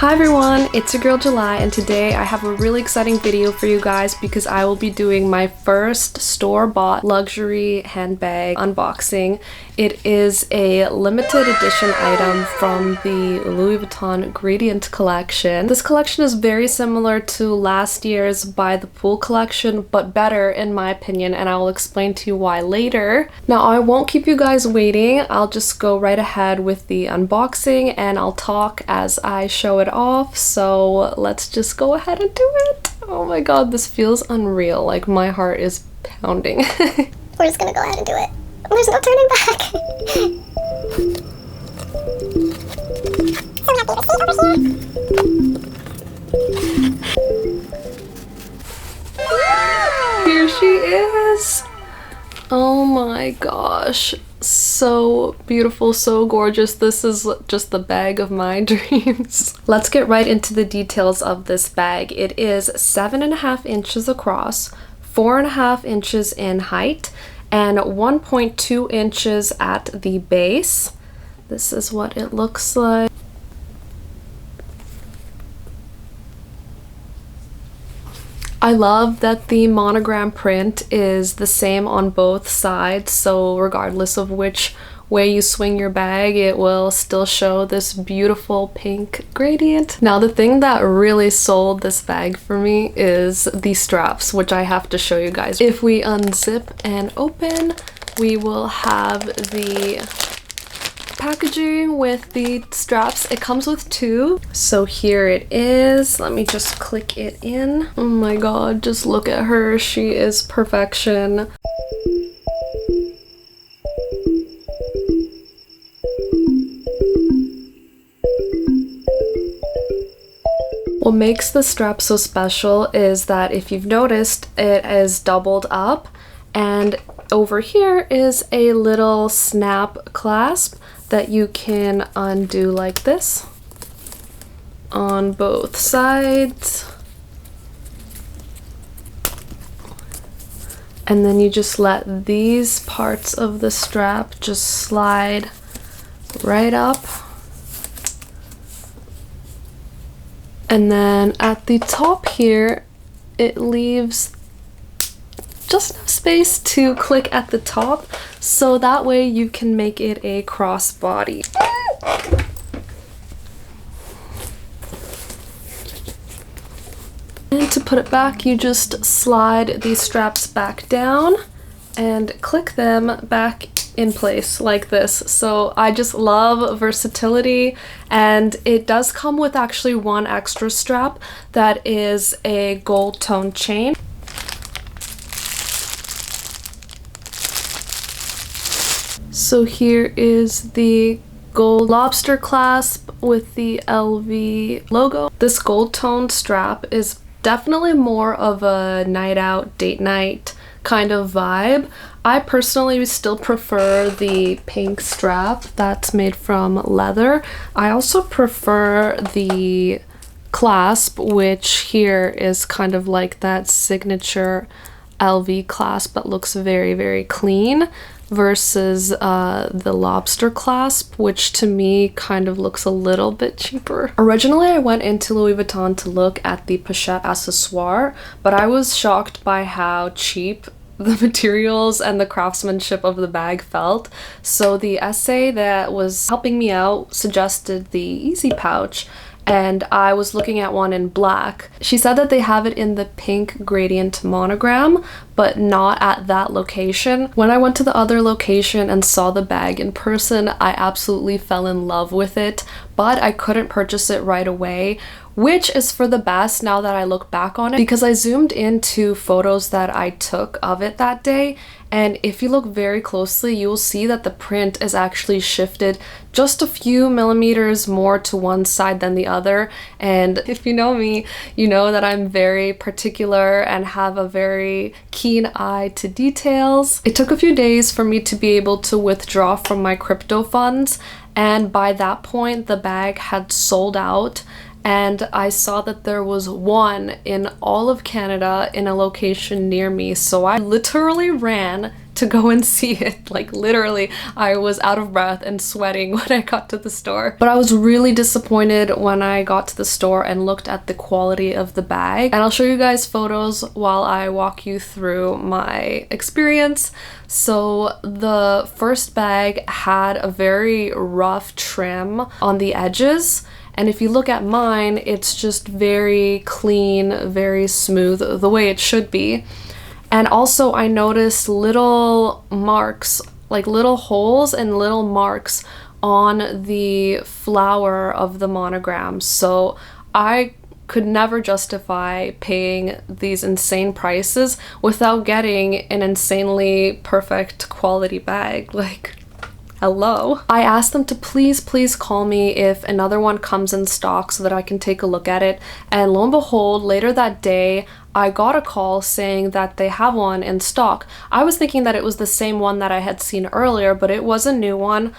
Hi everyone, it's your girl July, and today I have a really exciting video for you guys because I will be doing my first store-bought luxury handbag unboxing. It is a limited edition item from the Louis Vuitton Gradient collection. This collection is very similar to last year's By the Pool collection, but better in my opinion, and I will explain to you why later. Now I won't keep you guys waiting, I'll just go right ahead with the unboxing and I'll talk as I show it off, so let's just go ahead and do it. Oh my god, this feels unreal, like my heart is pounding. We're just gonna go ahead and do it. There's no turning back. So happy to see over here. Here she is. Oh my gosh. So beautiful, so gorgeous. This is just the bag of my dreams. Let's get right into the details of this bag. It is 7.5 inches across, 4.5 inches in height, and 1.2 inches at the base. This is what it looks like. I love that the monogram print is the same on both sides, so regardless of which way you swing your bag, it will still show this beautiful pink gradient. Now the thing that really sold this bag for me is the straps, which I have to show you guys. If we unzip and open, we will have the packaging with the straps. It comes with two, so here it is. Let me just click it in. Oh my god, just look at her. She is perfection. What makes the strap so special is that if you've noticed, it is doubled up, and over here is a little snap clasp that you can undo like this on both sides. And then you just let these parts of the strap just slide right up. And then at the top here, it leaves just enough space to click at the top, so that way you can make it a crossbody. And to put it back, you just slide these straps back down and click them back in place like this. So I just love versatility, and it does come with actually one extra strap that is a gold tone chain. So here is the gold lobster clasp with the LV logo. This gold toned strap is definitely more of a night out, date night kind of vibe. I personally still prefer the pink strap that's made from leather. I also prefer the clasp, which here is kind of like that signature LV clasp that looks very, very clean, versus the lobster clasp, which to me kind of looks a little bit cheaper. Originally I went into Louis Vuitton to look at the pochette accessoire, but I was shocked by how cheap the materials and the craftsmanship of the bag felt. So the essay that was helping me out suggested the easy pouch, and I was looking at one in black. She said that they have it in the pink gradient monogram, but not at that location. When I went to the other location and saw the bag in person, I absolutely fell in love with it, but I couldn't purchase it right away, which is for the best now that I look back on it, because I zoomed into photos that I took of it that day, and if you look very closely, you will see that the print is actually shifted just a few millimeters more to one side than the other. And if you know me, you know that I'm very particular and have a very keen eye to details. It took a few days for me to be able to withdraw from my crypto funds, and by that point the bag had sold out, and I saw that there was one in all of Canada in a location near me, so I literally ran to go and see it. Like literally, I was out of breath and sweating when I got to the store. But I was really disappointed when I got to the store and looked at the quality of the bag. And I'll show you guys photos while I walk you through my experience. So the first bag had a very rough trim on the edges. And if you look at mine, it's just very clean, very smooth, the way it should be. And also I noticed little marks, like little holes and little marks on the flower of the monogram. So I could never justify paying these insane prices without getting an insanely perfect quality bag. Like, hello. I asked them to please call me if another one comes in stock so that I can take a look at it. And lo and behold, later that day, I got a call saying that they have one in stock. I was thinking that it was the same one that I had seen earlier, but it was a new one.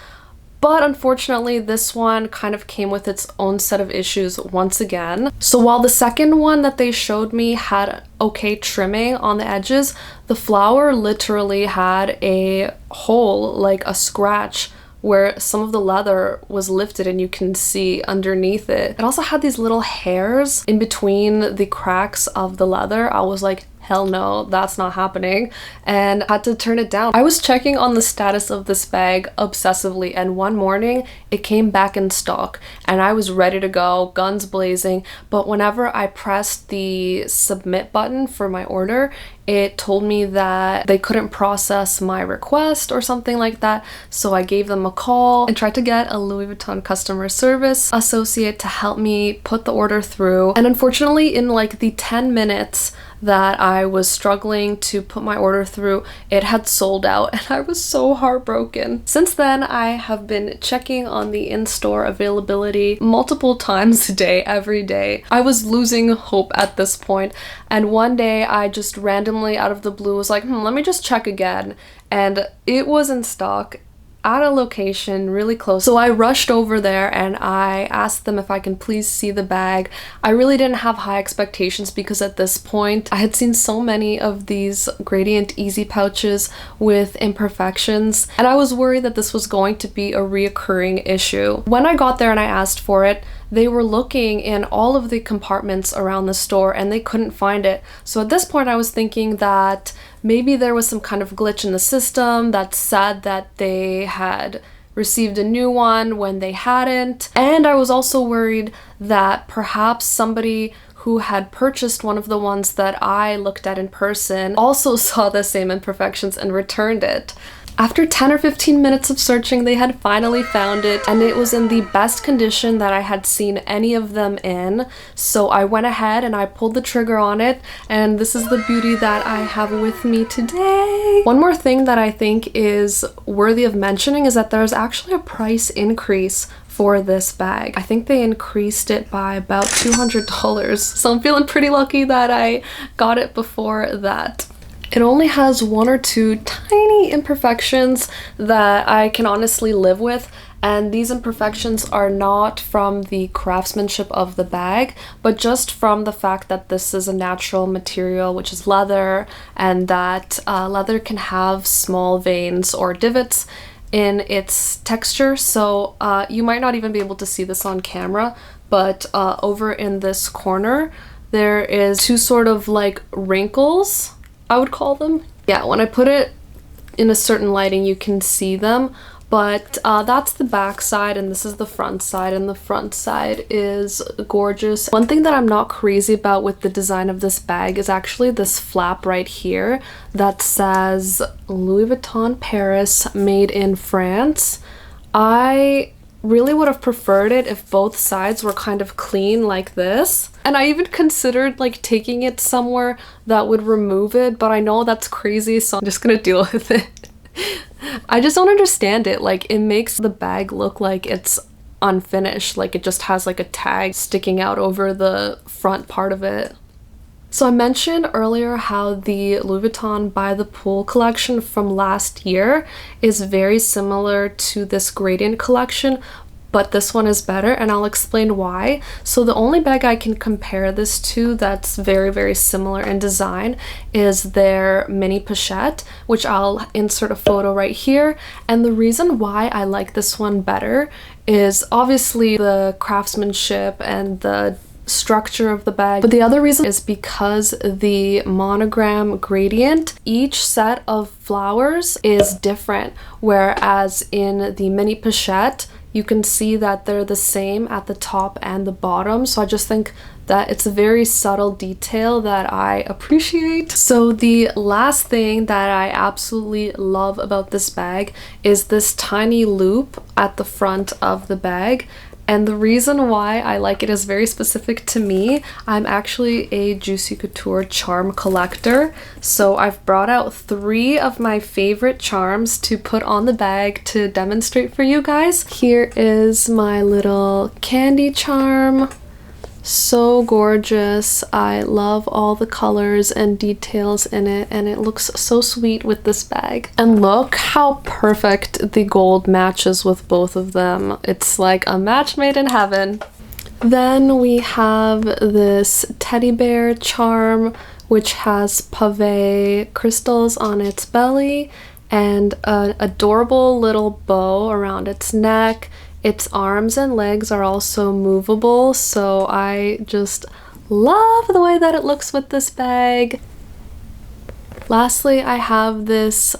But unfortunately, this one kind of came with its own set of issues once again. So while the second one that they showed me had okay trimming on the edges, the flower literally had a hole, like a scratch, where some of the leather was lifted and you can see underneath it. It also had these little hairs in between the cracks of the leather. I was like, hell no, that's not happening, and had to turn it down. I was checking on the status of this bag obsessively, and one morning it came back in stock and I was ready to go, guns blazing. But whenever I pressed the submit button for my order, it told me that they couldn't process my request or something like that. So I gave them a call and tried to get a Louis Vuitton customer service associate to help me put the order through. And unfortunately, in like the 10 minutes that I was struggling to put my order through, it had sold out, and I was so heartbroken. Since then, I have been checking on the in-store availability multiple times a day, every day. I was losing hope at this point, and one day I just randomly out of the blue was like, let me just check again, and it was in stock at a location really close. So I rushed over there and I asked them if I can please see the bag. I really didn't have high expectations because at this point I had seen so many of these gradient easy pouches with imperfections, and I was worried that this was going to be a reoccurring issue. When I got there and I asked for it, they were looking in all of the compartments around the store and they couldn't find it. So at this point I was thinking that maybe there was some kind of glitch in the system that said that they had received a new one when they hadn't. And I was also worried that perhaps somebody who had purchased one of the ones that I looked at in person also saw the same imperfections and returned it. After 10 or 15 minutes of searching, they had finally found it, and it was in the best condition that I had seen any of them in. So I went ahead and I pulled the trigger on it, and this is the beauty that I have with me today. One more thing that I think is worthy of mentioning is that there's actually a price increase for this bag. I think they increased it by about $200, so I'm feeling pretty lucky that I got it before that. It only has one or two tiny imperfections that I can honestly live with, and these imperfections are not from the craftsmanship of the bag, but just from the fact that this is a natural material, which is leather, and that leather can have small veins or divots in its texture. So you might not even be able to see this on camera, but over in this corner there is two sort of like wrinkles, I would call them. Yeah, when I put it in a certain lighting you can see them, but that's the back side and this is the front side, and the front side is gorgeous. One thing that I'm not crazy about with the design of this bag is actually this flap right here that says Louis Vuitton Paris, made in France. I really would have preferred it if both sides were kind of clean like this. And I even considered like taking it somewhere that would remove it, but I know that's crazy, so I'm just gonna deal with it. I just don't understand it. Like, it makes the bag look like it's unfinished, like it just has like a tag sticking out over the front part of it. So I mentioned earlier how the Louis Vuitton By the Pool collection from last year is very similar to this gradient collection, but this one is better, and I'll explain why. So the only bag I can compare this to that's very, very similar in design is their mini pochette, which I'll insert a photo right here. And the reason why I like this one better is obviously the craftsmanship and the structure of the bag, but the other reason is because the monogram gradient, each set of flowers is different, whereas in the mini pochette you can see that they're the same at the top and the bottom. So I just think that it's a very subtle detail that I appreciate. So the last thing that I absolutely love about this bag is this tiny loop at the front of the bag. And the reason why I like it is very specific to me. I'm actually a Juicy Couture charm collector, so I've brought out 3 of my favorite charms to put on the bag to demonstrate for you guys. Here is my little candy charm. So gorgeous. I love all the colors and details in it, and it looks so sweet with this bag. And look how perfect the gold matches with both of them. It's like a match made in heaven. Then we have this teddy bear charm, which has pave crystals on its belly and an adorable little bow around its neck. Its arms and legs are also movable, so I just love the way that it looks with this bag. Lastly, I have this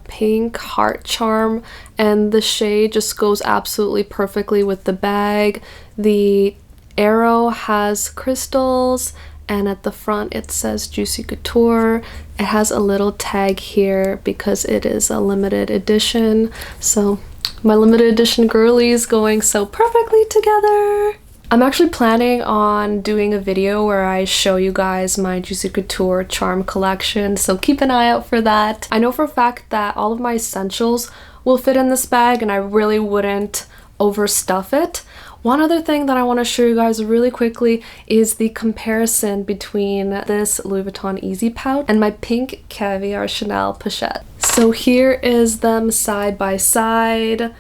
pink heart charm, and the shade just goes absolutely perfectly with the bag. The arrow has crystals, and at the front it says Juicy Couture. It has a little tag here because it is a limited edition, so my limited edition girlies going so perfectly together. I'm actually planning on doing a video where I show you guys my Juicy Couture charm collection, so keep an eye out for that. I know for a fact that all of my essentials will fit in this bag, and I really wouldn't overstuff it. One other thing that I want to show you guys really quickly is the comparison between this Louis Vuitton Easy pouch and my pink Caviar Chanel pochette. So here is them side by side.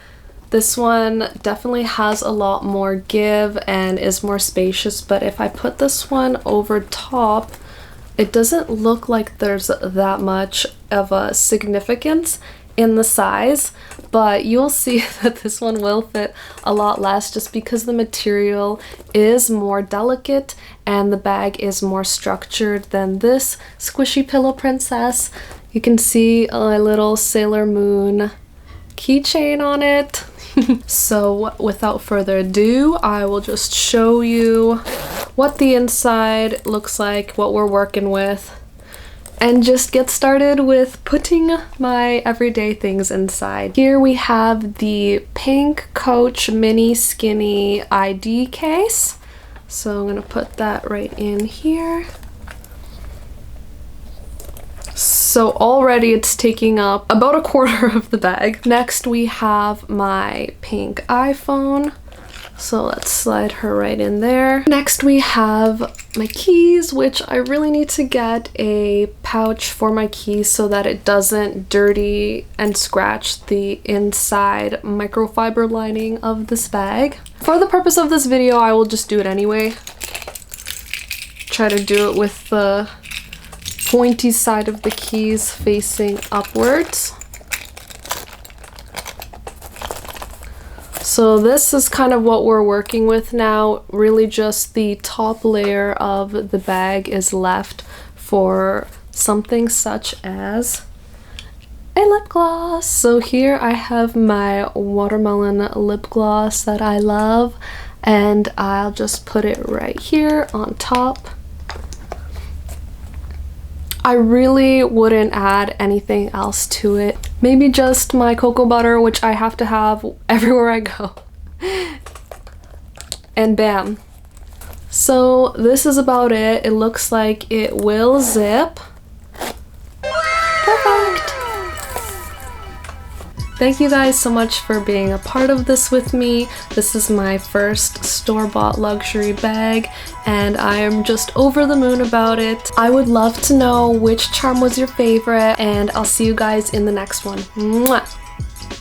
This one definitely has a lot more give and is more spacious, but if I put this one over top, it doesn't look like there's that much of a significance in the size, but you'll see that this one will fit a lot less just because the material is more delicate and the bag is more structured than this Squishy Pillow Princess. You can see a little Sailor Moon keychain on it. So without further ado, I will just show you what the inside looks like, what we're working with, and just get started with putting my everyday things inside. Here we have the pink Coach mini skinny ID case. So I'm gonna put that right in here. So already it's taking up about a quarter of the bag. Next we have my pink iPhone. So let's slide her right in there. Next we have my keys, which I really need to get a pouch for my keys so that it doesn't dirty and scratch the inside microfiber lining of this bag. For the purpose of this video, I will just do it anyway. Try to do it with the pointy side of the keys facing upwards. So this is kind of what we're working with now. Really just the top layer of the bag is left for something such as a lip gloss. So here I have my watermelon lip gloss that I love, and I'll just put it right here on top. I really wouldn't add anything else to it. Maybe just my cocoa butter, which I have to have everywhere I go. And bam. So this is about it. It looks like it will zip. Perfect. Thank you guys so much for being a part of this with me. This is my first store-bought luxury bag, and I am just over the moon about it. I would love to know which charm was your favorite, and I'll see you guys in the next one. Mwah!